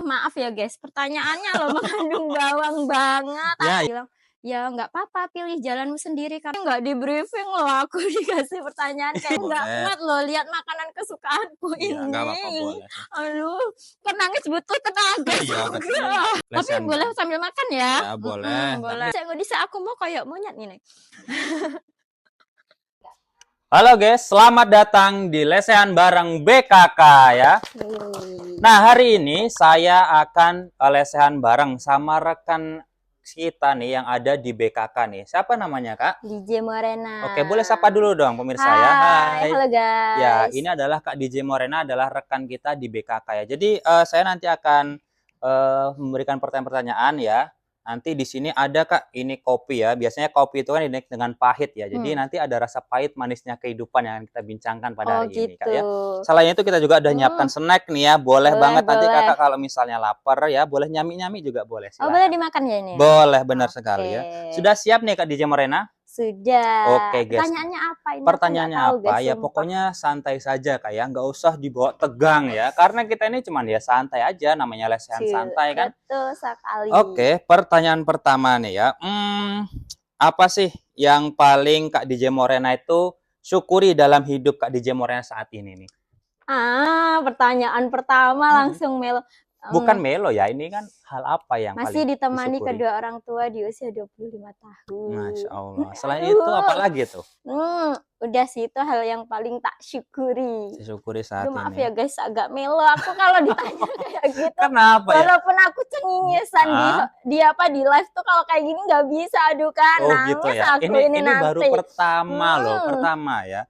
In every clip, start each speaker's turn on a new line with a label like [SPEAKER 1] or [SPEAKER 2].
[SPEAKER 1] Maaf ya guys, pertanyaannya loh mengandung bawang banget.
[SPEAKER 2] Ya.
[SPEAKER 1] Aku bilang, ya nggak apa-apa, pilih jalanmu sendiri. Karena nggak di briefing loh, aku dikasih pertanyaan kayak nggak
[SPEAKER 2] Boleh.
[SPEAKER 1] kuat loh lihat makanan kesukaanku
[SPEAKER 2] Iya, nggak apa-apa,
[SPEAKER 1] ini.
[SPEAKER 2] boleh.
[SPEAKER 1] Aduh, nangis butuh tenaga.
[SPEAKER 2] Iya, betul.
[SPEAKER 1] Tapi
[SPEAKER 2] Lesehan
[SPEAKER 1] boleh
[SPEAKER 2] banget.
[SPEAKER 1] sambil makan ya?
[SPEAKER 2] Ya, boleh.
[SPEAKER 1] Boleh. Saya bisa aku mau kayak monyet nih.
[SPEAKER 2] Halo guys, selamat datang di Lesehan bareng BKK ya. Nah, hari ini saya akan lesehan bareng sama rekan kita nih yang ada di BKK nih. Siapa namanya, Kak?
[SPEAKER 1] DJ Morena.
[SPEAKER 2] Oke, boleh sapa dulu dong pemirsa ya.
[SPEAKER 1] Hai, halo guys.
[SPEAKER 2] Ya, ini adalah Kak DJ Morena adalah rekan kita di BKK ya. Jadi saya nanti akan memberikan pertanyaan-pertanyaan ya. Nanti di sini ada Kak, ini kopi ya. Biasanya kopi itu kan identik dengan pahit ya. Jadi nanti ada rasa pahit manisnya kehidupan yang kita bincangkan pada hari ini Kak ya. Selain itu kita juga udah nyiapkan snack nih ya. Boleh banget nanti Kakak kalau misalnya lapar ya, boleh nyami-nyami juga boleh.
[SPEAKER 1] Silakan. Oh, boleh dimakan ya ini?
[SPEAKER 2] Boleh, benar sekali ya. Sudah siap nih Kak DJ Morena?
[SPEAKER 1] Sudah.
[SPEAKER 2] Oke guys.
[SPEAKER 1] Pertanyaannya apa ini?
[SPEAKER 2] Pertanyaannya apa? Ya pokoknya santai saja Kak ya, nggak usah dibawa tegang ya. Karena kita ini cuman ya santai aja, namanya lesehan santai kan.
[SPEAKER 1] Betul sekali.
[SPEAKER 2] Oke, pertanyaan pertama nih ya. Apa sih yang paling Kak DJ Morena itu syukuri dalam hidup Kak DJ Morena saat ini nih?
[SPEAKER 1] Pertanyaan pertama langsung melo.
[SPEAKER 2] Bukan melo ya, ini kan hal apa yang
[SPEAKER 1] masih
[SPEAKER 2] paling
[SPEAKER 1] ditemani
[SPEAKER 2] disyukuri?
[SPEAKER 1] Kedua orang tua di usia 25 tahun.
[SPEAKER 2] Masya Allah. Selain itu apa lagi tuh?
[SPEAKER 1] Udah sih itu hal yang paling tak syukuri.
[SPEAKER 2] Disyukuri saat ini.
[SPEAKER 1] Maaf ya guys, agak melo aku kalau ditanya kayak gitu.
[SPEAKER 2] Kenapa ya?
[SPEAKER 1] Walaupun aku cengengesan di live tuh kalau kayak gini nggak bisa, aduh kan.
[SPEAKER 2] Oh gitu ya. Ini baru pertama loh, pertama ya.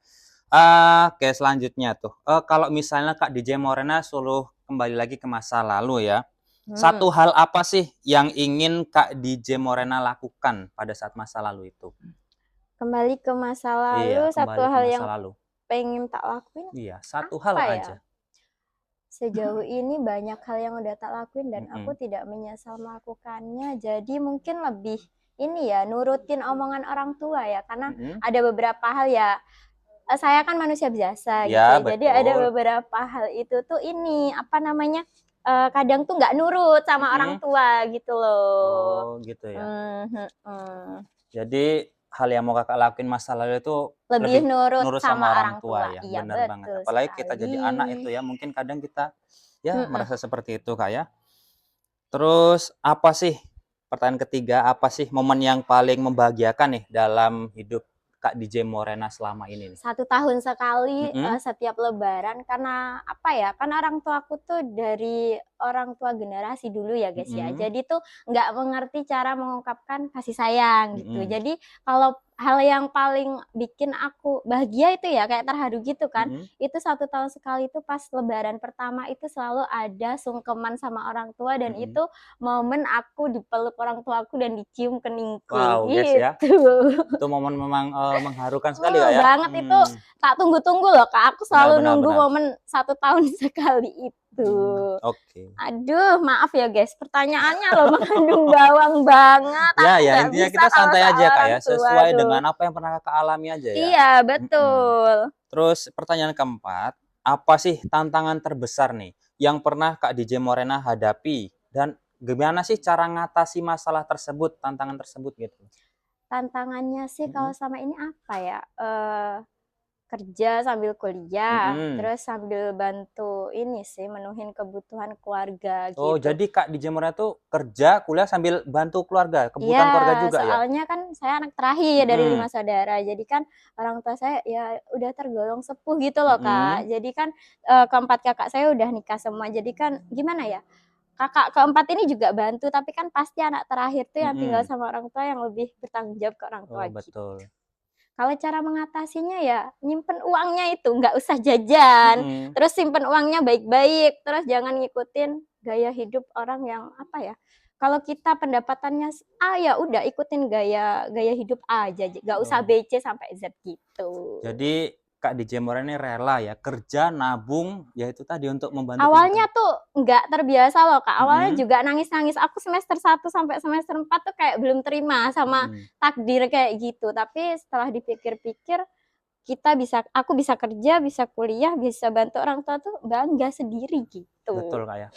[SPEAKER 2] Oke, selanjutnya tuh. Kalau misalnya Kak DJ Morena suruh kembali lagi ke masa lalu ya. Satu hal apa sih yang ingin Kak DJ Morena lakukan pada saat masa lalu itu?
[SPEAKER 1] Kembali ke masa lalu, satu hal yang pengen tak lakuin.
[SPEAKER 2] Iya, satu hal aja.
[SPEAKER 1] Sejauh ini banyak hal yang udah tak lakuin dan aku tidak menyesal melakukannya. Jadi mungkin lebih ini ya, nurutin omongan orang tua ya. Karena ada beberapa hal ya, saya kan manusia biasa
[SPEAKER 2] ya,
[SPEAKER 1] gitu. Jadi ada beberapa hal itu tuh ini, apa namanya, kadang tuh nggak nurut sama orang tua gitu loh.
[SPEAKER 2] Oh gitu ya. Jadi hal yang mau Kakak lakuin masa lalu itu lebih nurut sama orang tua ya.
[SPEAKER 1] Iya,
[SPEAKER 2] benar banget. Apalagi kita jadi anak itu ya, mungkin kadang kita ya merasa seperti itu Kak ya. Terus apa sih, pertanyaan ketiga, apa sih momen yang paling membahagiakan nih dalam hidup Kak DJ Morena selama ini nih?
[SPEAKER 1] 1 tahun sekali setiap lebaran, karena apa ya, kan orang tua aku tuh dari orang tua generasi dulu ya guys ya. Jadi tuh nggak mengerti cara mengungkapkan kasih sayang gitu. Jadi kalau hal yang paling bikin aku bahagia itu ya kayak terharu gitu kan, itu 1 tahun sekali itu pas lebaran pertama itu selalu ada sungkeman sama orang tua dan itu momen aku dipeluk orang tua aku dan dicium keningku.
[SPEAKER 2] Wow,
[SPEAKER 1] gitu.
[SPEAKER 2] Guys ya. Itu momen memang mengharukan sekali ya.
[SPEAKER 1] Banget itu tak tunggu-tunggu loh Kak. Aku selalu nunggu momen 1 tahun sekali itu. Aduh, maaf ya guys, pertanyaannya loh mengandung bawang banget.
[SPEAKER 2] Ya, intinya kita santai aja Kak ya, sesuai dengan apa yang pernah Kakak alami aja ya.
[SPEAKER 1] Iya, betul.
[SPEAKER 2] Terus pertanyaan keempat, apa sih tantangan terbesar nih yang pernah Kak DJ Morena hadapi dan gimana sih cara ngatasi masalah tersebut, tantangan tersebut gitu?
[SPEAKER 1] Tantangannya sih kalau sama ini apa ya? Kerja sambil kuliah, terus sambil bantu ini sih menuhin kebutuhan keluarga gitu.
[SPEAKER 2] Oh, jadi Kak DJ Morena tuh kerja, kuliah sambil bantu keluarga, kebutuhan keluarga juga ya?
[SPEAKER 1] Soalnya kan saya anak terakhir dari 5 saudara. Jadi kan orang tua saya ya udah tergolong sepuh gitu loh Kak. Jadi kan keempat kakak saya udah nikah semua. Jadi kan gimana ya? Kakak keempat ini juga bantu, tapi kan pasti anak terakhir tuh yang tinggal sama orang tua yang lebih bertanggung jawab ke orang tua.
[SPEAKER 2] Betul.
[SPEAKER 1] Kalau cara mengatasinya ya nyimpen uangnya itu, nggak usah jajan, terus simpen uangnya baik-baik, terus jangan ngikutin gaya hidup orang yang apa ya, kalau kita pendapatannya ya udah ikutin gaya hidup aja, nggak usah B, C sampai Z gitu.
[SPEAKER 2] Jadi Kak DJ Morena ini rela ya kerja, nabung, ya itu tadi untuk membantu.
[SPEAKER 1] Awalnya tuh nggak terbiasa loh Kak, awalnya juga nangis-nangis. Aku semester 1 sampai semester 4 tuh kayak belum terima sama takdir kayak gitu. Tapi setelah dipikir-pikir, aku bisa kerja, bisa kuliah, bisa bantu orang tua tuh bangga sendiri gitu.
[SPEAKER 2] Betul Kak ya.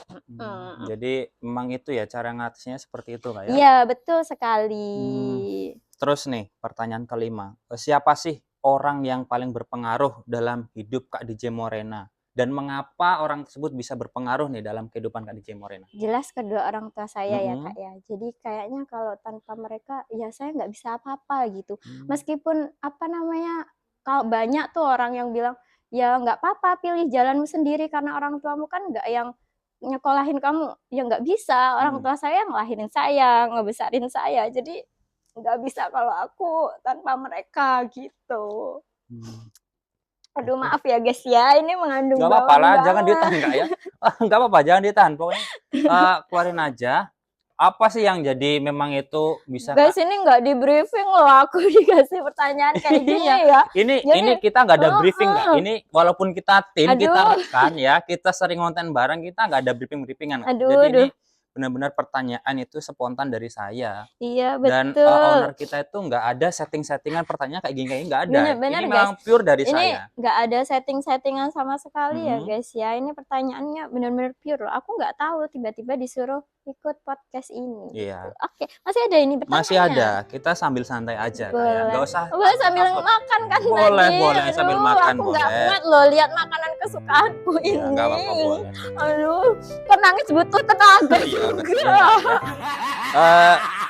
[SPEAKER 2] Jadi memang itu ya cara ngatasinya seperti itu Kak ya.
[SPEAKER 1] Iya, betul sekali.
[SPEAKER 2] Terus nih pertanyaan kelima, siapa sih orang yang paling berpengaruh dalam hidup Kak DJ Morena? Dan mengapa orang tersebut bisa berpengaruh nih dalam kehidupan Kak DJ Morena?
[SPEAKER 1] Jelas kedua orang tua saya ya Kak ya. Jadi kayaknya kalau tanpa mereka ya saya nggak bisa apa-apa gitu. Meskipun apa namanya, kalau banyak tuh orang yang bilang ya nggak apa-apa pilih jalanmu sendiri karena orang tuamu kan nggak yang nyekolahin kamu, ya nggak bisa. Orang tua saya ngelahirin saya, ngebesarin saya. Jadi nggak bisa kalau aku tanpa mereka gitu. Aduh maaf ya guys ya, ini mengandung
[SPEAKER 2] Nggak apa-apa lah,
[SPEAKER 1] bawang
[SPEAKER 2] jangan ditahan
[SPEAKER 1] banget.
[SPEAKER 2] Kak ya. Nggak apa-apa, jangan ditahan. Pokoknya keluarin aja. Apa sih yang jadi memang itu bisa
[SPEAKER 1] Guys,
[SPEAKER 2] Kak?
[SPEAKER 1] ini nggak di briefing loh, aku dikasih pertanyaan kayak gini
[SPEAKER 2] Iya,
[SPEAKER 1] ya.
[SPEAKER 2] ini
[SPEAKER 1] Jadi,
[SPEAKER 2] kita nggak ada briefing Kak. Ini walaupun kita tim, kita
[SPEAKER 1] aduh,
[SPEAKER 2] rekan ya, kita sering konten bareng, kita nggak ada briefing-briefingan Kak.
[SPEAKER 1] aduh,
[SPEAKER 2] Jadi ini
[SPEAKER 1] aduh.
[SPEAKER 2] benar-benar pertanyaan itu spontan dari saya.
[SPEAKER 1] Iya
[SPEAKER 2] Dan
[SPEAKER 1] betul.
[SPEAKER 2] owner kita itu nggak ada setting-settingan pertanyaan kayak gini nggak ada.
[SPEAKER 1] Bener-bener
[SPEAKER 2] Ini
[SPEAKER 1] guys.
[SPEAKER 2] memang pure dari
[SPEAKER 1] Ini
[SPEAKER 2] saya.
[SPEAKER 1] nggak ada setting-settingan sama sekali ya
[SPEAKER 2] Mm-mm.
[SPEAKER 1] guys ya. Ini pertanyaannya bener-bener pure loh. Aku nggak tahu tiba-tiba disuruh ikut podcast ini.
[SPEAKER 2] Iya.
[SPEAKER 1] Oke, masih ada ini
[SPEAKER 2] Masih
[SPEAKER 1] pertanyaannya.
[SPEAKER 2] ada. Kita sambil santai aja Kak ya.
[SPEAKER 1] Boleh.
[SPEAKER 2] Nggak usah
[SPEAKER 1] Boleh sambil
[SPEAKER 2] takut.
[SPEAKER 1] makan kan
[SPEAKER 2] Boleh,
[SPEAKER 1] tadi.
[SPEAKER 2] boleh sambil makan
[SPEAKER 1] Aku nggak
[SPEAKER 2] boleh.
[SPEAKER 1] kuat loh lihat makanan kesukaanku
[SPEAKER 2] Iya,
[SPEAKER 1] ini.
[SPEAKER 2] nggak apa-apa boleh.
[SPEAKER 1] Aduh, kok nangis butuh tenaga
[SPEAKER 2] Iya, betul.
[SPEAKER 1] juga.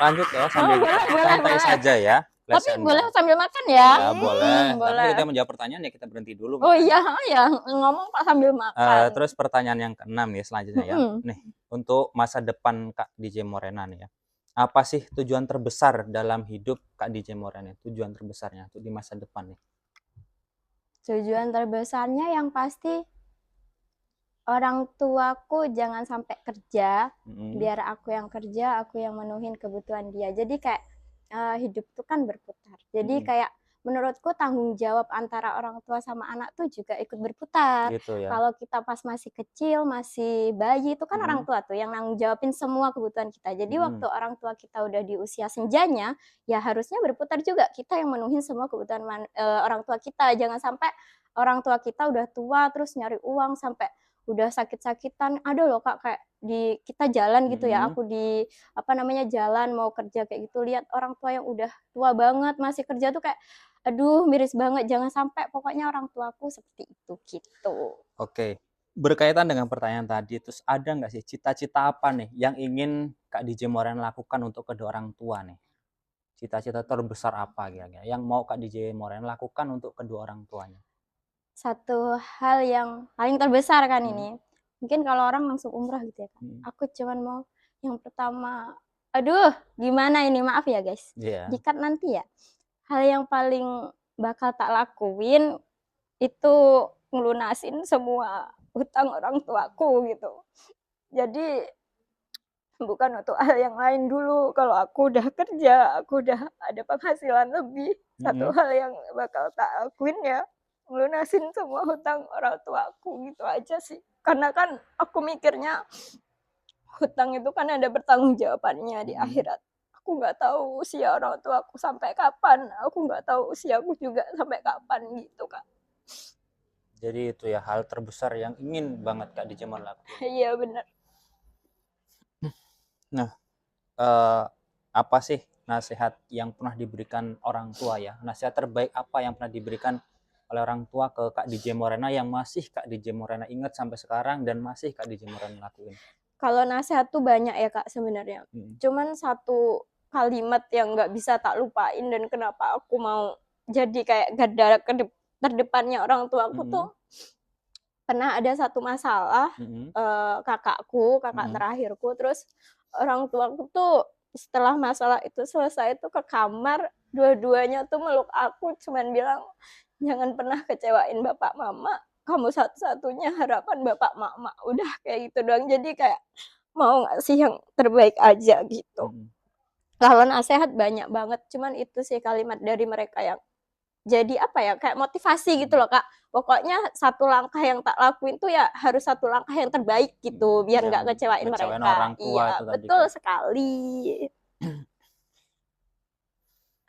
[SPEAKER 2] Lanjut ya sambil santai saja ya.
[SPEAKER 1] Tapi boleh sambil makan ya?
[SPEAKER 2] Ya boleh. Tapi
[SPEAKER 1] boleh.
[SPEAKER 2] kita menjawab pertanyaan ya kita berhenti dulu.
[SPEAKER 1] Oh iya, ya ngomong kok sambil makan.
[SPEAKER 2] Terus pertanyaan yang keenam ya selanjutnya ya. Nih, untuk masa depan Kak DJ Morena nih ya. Apa sih tujuan terbesar dalam hidup Kak DJ Morena? Tujuan terbesarnya untuk di masa depan nih.
[SPEAKER 1] Tujuan terbesarnya yang pasti orang tuaku jangan sampai kerja, biar aku yang kerja, aku yang menuhin kebutuhan dia. Jadi kayak hidup itu kan berputar. Jadi kayak menurutku tanggung jawab antara orang tua sama anak tuh juga ikut berputar.
[SPEAKER 2] Gitu ya.
[SPEAKER 1] Kalau kita pas masih kecil, masih bayi itu kan orang tua tuh yang nanggung jawabin semua kebutuhan kita. Jadi waktu orang tua kita udah di usia senjanya, ya harusnya berputar juga kita yang menuhin semua kebutuhan orang tua kita. Jangan sampai orang tua kita udah tua terus nyari uang sampai udah sakit-sakitan. Ada loh Kak kayak di kita jalan gitu ya, aku di apa namanya jalan mau kerja kayak gitu, lihat orang tua yang udah tua banget masih kerja tuh kayak aduh miris banget. Jangan sampai pokoknya orang tuaku seperti itu gitu.
[SPEAKER 2] Oke. Berkaitan dengan pertanyaan tadi, terus ada nggak sih cita-cita apa nih yang ingin Kak DJ Morena lakukan untuk kedua orang tua nih? Cita-cita terbesar apa kira-kira yang mau Kak DJ Morena lakukan untuk kedua orang tuanya?
[SPEAKER 1] Satu hal yang paling terbesar kan ini, mungkin kalau orang langsung umrah gitu ya kan. Aku cuman mau yang pertama, aduh gimana ini, maaf ya guys, dikat nanti ya. Hal yang paling bakal tak lakuin itu ngelunasin semua hutang orang tuaku gitu. Jadi bukan untuk hal yang lain dulu. Kalau aku udah kerja, aku udah ada penghasilan lebih, satu hal yang bakal tak lakuin ya ngelunasin semua hutang orang tuaku gitu aja sih. Karena kan aku mikirnya hutang itu kan ada bertanggung jawabannya di akhirat. Aku nggak tahu usia orang tuaku sampai kapan. Aku nggak tahu usiaku juga sampai kapan gitu Kak.
[SPEAKER 2] Jadi itu ya hal terbesar yang ingin banget Kak DJ Morena lakukan.
[SPEAKER 1] Iya benar.
[SPEAKER 2] Nah, apa sih nasihat yang pernah diberikan orang tua ya? Nasihat terbaik apa yang pernah diberikan oleh orang tua ke Kak DJ Morena yang masih Kak DJ Morena ingat sampai sekarang dan masih Kak DJ Morena lakuin?
[SPEAKER 1] Kalau nasihat tuh banyak ya Kak sebenarnya. Cuman satu kalimat yang nggak bisa tak lupain dan kenapa aku mau jadi kayak garda terdepannya orang tuaku tuh pernah ada satu masalah kakak terakhirku, terus orang tuaku tuh setelah masalah itu selesai tuh ke kamar, dua-duanya tuh meluk aku cuman bilang jangan pernah kecewain bapak mama, kamu satu-satunya harapan bapak mama, udah kayak gitu doang. Jadi kayak mau ngasih yang terbaik aja gitu. Kalau nasihat banyak banget, cuman itu sih kalimat dari mereka yang jadi apa ya, kayak motivasi gitu loh Kak. Pokoknya satu langkah yang tak lakuin tuh ya harus satu langkah yang terbaik gitu, biar nggak kecewain mereka.
[SPEAKER 2] Orang tua
[SPEAKER 1] iya,
[SPEAKER 2] itu
[SPEAKER 1] betul
[SPEAKER 2] tadi.
[SPEAKER 1] sekali.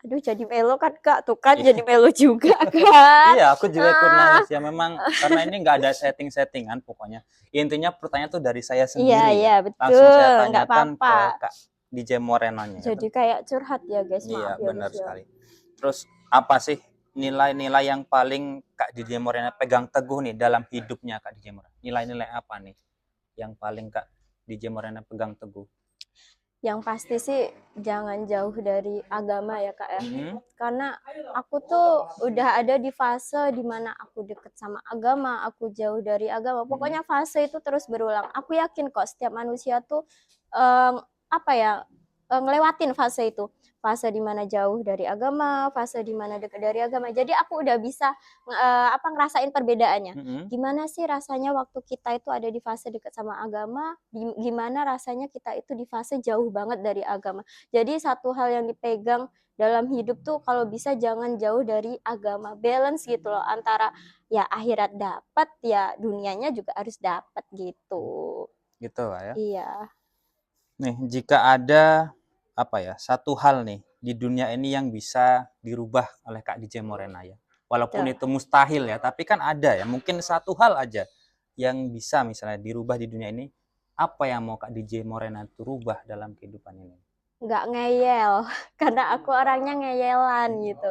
[SPEAKER 1] Aduh jadi melo kan Kak, tuh kan jadi melo juga kan.
[SPEAKER 2] Iya, aku juga ikut
[SPEAKER 1] Ah,
[SPEAKER 2] nangis ya memang karena ini nggak ada setting-settingan pokoknya. Intinya pertanyaan tuh dari saya
[SPEAKER 1] iya
[SPEAKER 2] sendiri
[SPEAKER 1] iya
[SPEAKER 2] ya. Langsung saya
[SPEAKER 1] betul, nggak
[SPEAKER 2] tanyakan
[SPEAKER 1] apa-apa.
[SPEAKER 2] ke Kak DJ Morenanya ya.
[SPEAKER 1] Jadi kayak curhat ya guys, maaf
[SPEAKER 2] Iya,
[SPEAKER 1] ya
[SPEAKER 2] benar
[SPEAKER 1] guys ya.
[SPEAKER 2] sekali. Terus apa sih nilai-nilai yang paling Kak DJ Morena pegang teguh nih dalam hidupnya Kak DJ Morena? Nilai-nilai apa nih yang paling Kak DJ Morena pegang teguh?
[SPEAKER 1] Yang pasti sih jangan jauh dari agama ya Kak ya.
[SPEAKER 2] Mhm.
[SPEAKER 1] Karena aku tuh udah ada di fase dimana aku deket sama agama, aku jauh dari agama. Pokoknya fase itu terus berulang. Aku yakin kok setiap manusia tuh apa ya ngelewatin fase itu. Fase dimana jauh dari agama, fase dimana dekat dari agama. Jadi aku udah bisa ngerasain perbedaannya.
[SPEAKER 2] Mhm.
[SPEAKER 1] Gimana sih rasanya waktu kita itu ada di fase dekat sama agama, gimana rasanya kita itu di fase jauh banget dari agama. Jadi satu hal yang dipegang dalam hidup tuh kalau bisa jangan jauh dari agama, balance gitu loh antara ya akhirat dapat ya dunianya juga harus dapat gitu.
[SPEAKER 2] Gitu lah ya.
[SPEAKER 1] Iya.
[SPEAKER 2] Nih, jika ada apa ya, satu hal nih di dunia ini yang bisa dirubah oleh Kak DJ Morena ya. Walaupun
[SPEAKER 1] Tuh.
[SPEAKER 2] itu mustahil ya, tapi kan ada ya, mungkin satu hal aja yang bisa misalnya dirubah di dunia ini. Apa yang mau Kak DJ Morena itu rubah dalam kehidupan ini?
[SPEAKER 1] Nggak ngeyel karena aku orangnya ngeyelan gitu.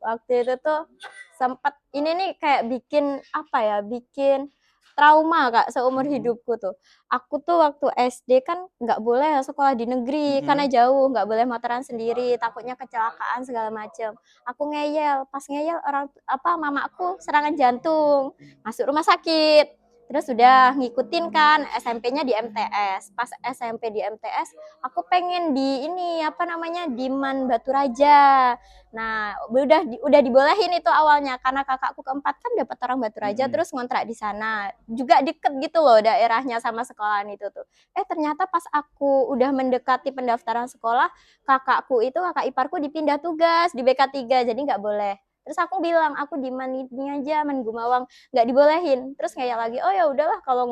[SPEAKER 1] Waktu itu tuh sempet ini nih kayak bikin apa ya, bikin trauma Kak seumur hidupku tuh. Aku tuh waktu SD kan nggak boleh sekolah di negeri karena
[SPEAKER 2] Mhm.
[SPEAKER 1] jauh, nggak boleh motoran sendiri, takutnya kecelakaan segala macem. Aku ngeyel, pas ngeyel mamaku serangan jantung, masuk rumah sakit. Terus udah ngikutin kan SMP-nya di MTS. Pas SMP di MTS aku pengen di ini di Man Baturaja. Nah, udah dibolehin itu awalnya karena kakakku keempat kan dapat orang Baturaja
[SPEAKER 2] Mhm.
[SPEAKER 1] terus ngontrak di sana. Juga deket gitu loh daerahnya sama sekolahan itu tuh. Ternyata pas aku udah mendekati pendaftaran sekolah, kakak iparku dipindah tugas di BK3 jadi nggak boleh. Terus aku bilang aku di Man ini aja Man Gumawang nggak dibolehin. Terus kayak lagi oh ya udahlah kalau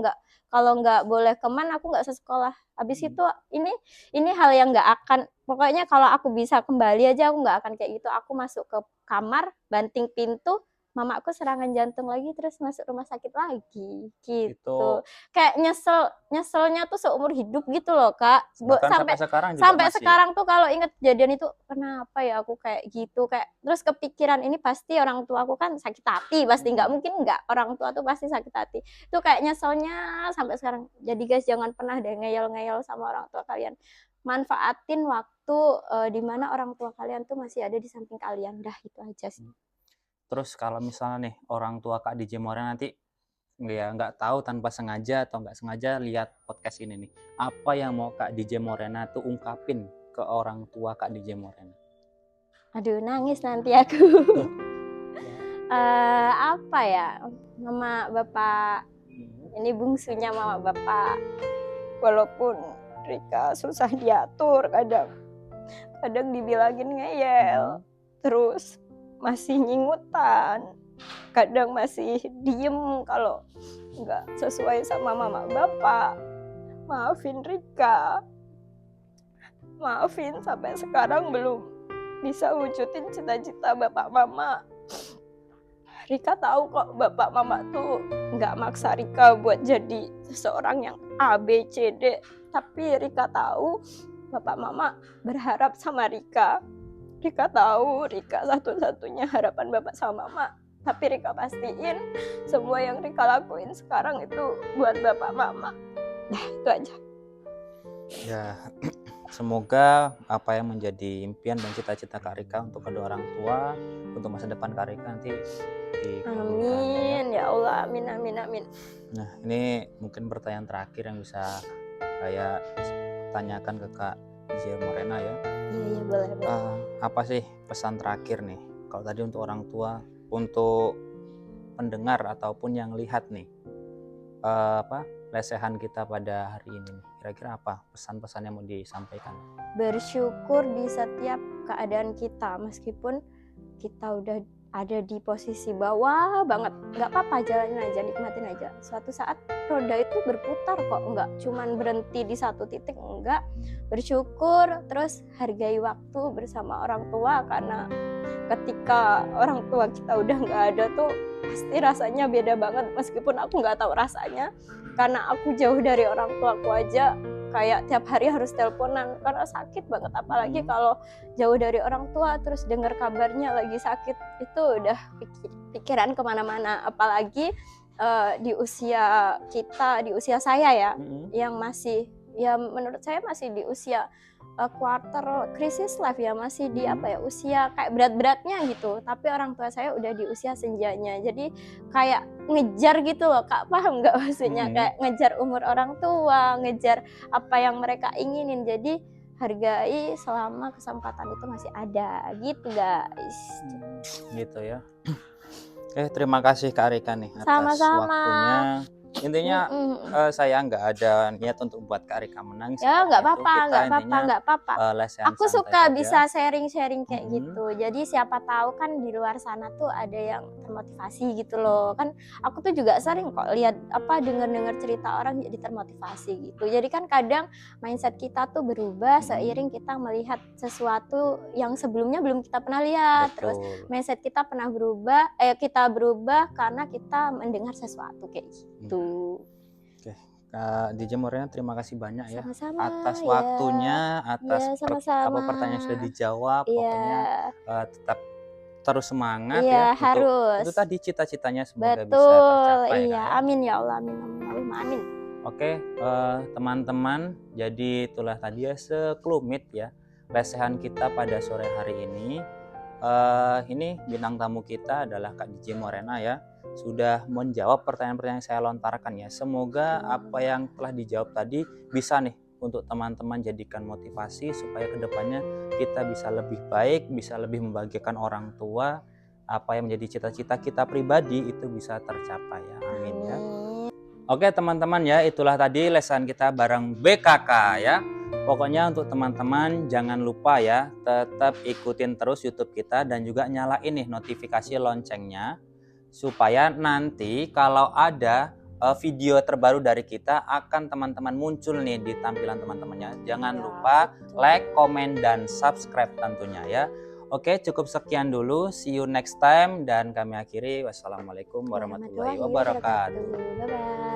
[SPEAKER 1] nggak boleh keman aku nggak sekolah. Habis itu ini hal yang nggak akan pokoknya kalau aku bisa kembali aja aku nggak akan kayak gitu. Aku masuk ke kamar banting pintu mamaku serangan jantung lagi terus masuk rumah sakit lagi gitu.
[SPEAKER 2] Itu
[SPEAKER 1] Kayak nyeselnya tuh seumur hidup gitu loh Kak.
[SPEAKER 2] bahkan sampai
[SPEAKER 1] Sampai
[SPEAKER 2] sekarang juga
[SPEAKER 1] sampai
[SPEAKER 2] masih.
[SPEAKER 1] sekarang tuh kalau inget kejadian itu kenapa ya aku kayak gitu kayak terus kepikiran ini pasti orang tua aku kan sakit hati pasti nggak mungkin nggak orang tua tuh pasti sakit hati itu kayak nyeselnya sampai sekarang. Jadi guys jangan pernah deh ngeyel-ngeyel sama orang tua kalian. Manfaatin waktu di mana orang tua kalian tuh masih ada di samping kalian. Dah itu aja sih.
[SPEAKER 2] Terus kalau misalnya nih orang tua Kak DJ Morena nanti ya nggak tahu tanpa sengaja atau nggak sengaja lihat podcast ini nih. Apa yang mau Kak DJ Morena tuh ungkapin ke orang tua Kak DJ Morena?
[SPEAKER 1] Aduh nangis nanti aku. Apa ya? Mama bapak ini bungsunya mama bapak. Walaupun Rika susah diatur kadang dibilangin ngeyel. Terus masih nyingutan. Kadang masih diem kalau nggak sesuai sama mama bapak. Maafin Rika. Maafin sampai sekarang belum bisa wujudin cita-cita bapak mama. Rika tahu kok bapak mama tuh nggak maksa Rika buat jadi seseorang yang A, B, C, D. Tapi Rika tahu bapak mama berharap sama Rika. Rika tahu Rika satu-satunya harapan bapak sama mama. Tapi Rika pastiin semua yang Rika lakuin sekarang itu buat bapak mama. Nah itu aja. Ya,
[SPEAKER 2] semoga apa yang menjadi impian dan cita-cita Kak Rika untuk kedua orang tua, untuk masa depan Kak Rika nanti dikabulkan.
[SPEAKER 1] Amin ya Allah, amin amin amin.
[SPEAKER 2] Nah ini mungkin pertanyaan terakhir yang bisa saya tanyakan ke Kak DJ Morena ya.
[SPEAKER 1] Iya boleh.
[SPEAKER 2] Apa sih pesan terakhir nih? Kalau tadi untuk orang tua, untuk pendengar ataupun yang lihat nih lesehan kita pada hari ini, kira-kira apa pesan-pesan yang mau disampaikan?
[SPEAKER 1] Bersyukur di setiap keadaan kita, meskipun kita udah ada di posisi bawah banget, nggak apa-apa, jalanin aja, nikmatin aja. Suatu saat roda itu berputar kok, nggak cuman berhenti di satu titik, enggak. Bersyukur, terus hargai waktu bersama orang tua, karena ketika orang tua kita udah nggak ada tuh pasti rasanya beda banget, meskipun aku nggak tahu rasanya karena aku jauh dari orang tua aku aja. Kayak tiap hari harus teleponan karena sakit banget, apalagi kalau jauh dari orang tua terus dengar kabarnya lagi sakit, itu udah pikiran kemana-mana. Apalagi di usia kita, di usia saya ya, yang masih, ya menurut saya masih di usia quarter crisis life ya, masih di apa ya, usia kayak berat-beratnya gitu, tapi orang tua saya udah di usia senjanya, jadi kayak ngejar gitu loh Kak, paham nggak maksudnya? Kayak ngejar umur orang tua, ngejar apa yang mereka inginin. Jadi hargai selama kesempatan itu masih ada gitu guys.
[SPEAKER 2] Gitu ya. Terima kasih Kak Rika nih atas
[SPEAKER 1] Sama-sama.
[SPEAKER 2] waktunya. Intinya saya nggak ada niat untuk buat Kak Rika menangis.
[SPEAKER 1] Ya nggak apa-apa. Aku suka bisa sharing-sharing kayak gitu. Jadi siapa tahu kan di luar sana tuh ada yang termotivasi gitu loh. Kan aku tuh juga sering kok lihat dengar cerita orang jadi termotivasi gitu. Jadi kan kadang mindset kita tuh berubah seiring kita melihat sesuatu yang sebelumnya belum kita pernah lihat. Terus mindset kita kita berubah karena kita mendengar sesuatu kayak gitu.
[SPEAKER 2] Oke, Kak DJ Morena, terima kasih banyak ya.
[SPEAKER 1] Sama-sama,
[SPEAKER 2] atas
[SPEAKER 1] ya.
[SPEAKER 2] waktunya, atas
[SPEAKER 1] sama-sama.
[SPEAKER 2] pertanyaan sudah dijawab.
[SPEAKER 1] Iya.
[SPEAKER 2] Pokoknya tetap terus semangat
[SPEAKER 1] Iya,
[SPEAKER 2] ya.
[SPEAKER 1] harus.
[SPEAKER 2] Itu tadi cita-citanya semoga bisa
[SPEAKER 1] Betul,
[SPEAKER 2] tercapai.
[SPEAKER 1] iya.
[SPEAKER 2] Kan?
[SPEAKER 1] Amin ya Allah, amin.
[SPEAKER 2] Oke, teman-teman, jadi itulah tadi ya sekelumit ya lesehan kita pada sore hari ini. Ini bintang tamu kita adalah Kak DJ Morena ya, sudah menjawab pertanyaan-pertanyaan yang saya lontarkan ya. Semoga apa yang telah dijawab tadi bisa nih untuk teman-teman jadikan motivasi supaya kedepannya kita bisa lebih baik, bisa lebih membahagiakan orang tua, apa yang menjadi cita-cita kita pribadi itu bisa tercapai ya. Amin ya. Oke teman-teman ya, itulah tadi lesan kita bareng BKK ya. Pokoknya untuk teman-teman jangan lupa ya, tetap ikutin terus YouTube kita dan juga nyalain nih notifikasi loncengnya supaya nanti kalau ada video terbaru dari kita akan teman-teman muncul nih di tampilan teman-temannya. Jangan lupa like, komen, dan subscribe tentunya ya. Oke, cukup sekian dulu. See you next time dan kami akhiri. Wassalamualaikum warahmatullahi wabarakatuh.
[SPEAKER 1] Bye-bye.